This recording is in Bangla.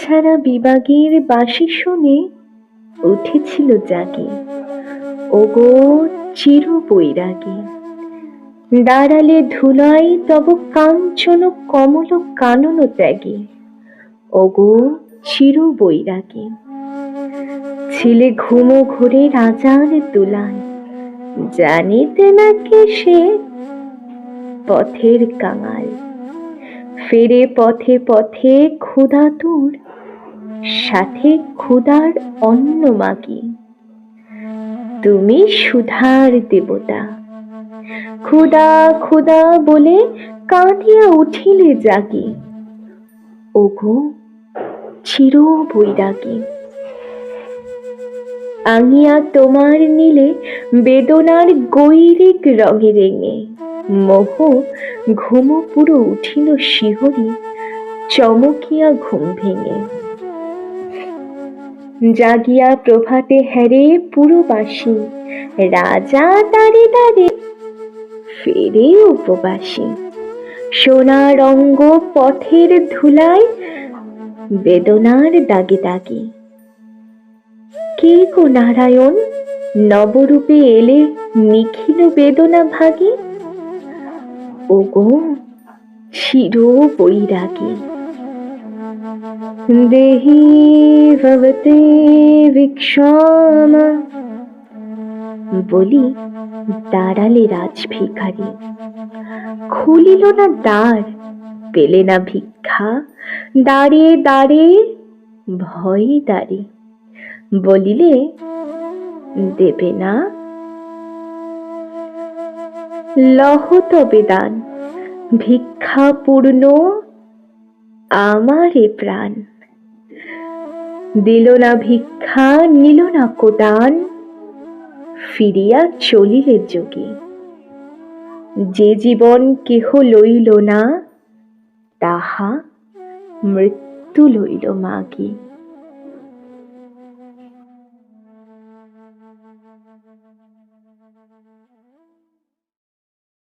ছাড়া বিভাগের বাঁশি শুনে উঠেছিল জাগে, ওগো চির বৈরাগী। দাঁড়ালে ধুলায় তব কাঞ্চন কমল কানন ত্যাগে, ওগো চির বৈরাগী। ছিলে ঘুমো ঘুরে রাজার তুলায়, জানিতে না কে সে পথের কাঙাল। ফেরে পথে পথে ক্ষুধাতুর, সাথে ক্ষুধার অন্ন মাগি। তুমি সুধার দেবতা, ক্ষুধা ক্ষুধা বলে কাঁদিয়া উঠিলে জাগি, ওগো চির বৈরাগী। আঙিয়া তোমার নীলে বেদনার গৈরিক রঙে রেঙে, মোহ ঘুম পুরো উঠিল শিহরি, চমকিয়া ঘুম ভেঙে। জাগিয়া প্রভাতে হেরে পুরবাসী, রাজা দাঁড়ে দাঁড়ে ফেরে উপবাসী। সোনার অঙ্গ পথের ধুলায়, বেদনার দাগে দাগে। কে গো নারায়ণ নবরূপে এলে নিখিল বেদনা ভাগী, ওগো চির বৈরাগী। দেহি ভবতে ভিক্ষামা বলি দাঁড়ালে রাজভিখারি। খুলিল না দ্বার, পেলে না ভিক্ষা, দাঁড়ে দাঁড়ে ভয়ে দাঁড়ে। বলিলে দেবে না, লহ তবে দান, ভিক্ষা পূর্ণ আমারে প্রাণ। দিল না ভিক্ষা, নিল না কোদান, ফিরিয়া চলিলে যোগী। যে জীবন কেহ লইল না, তাহা মৃত্যু লইল মাগি।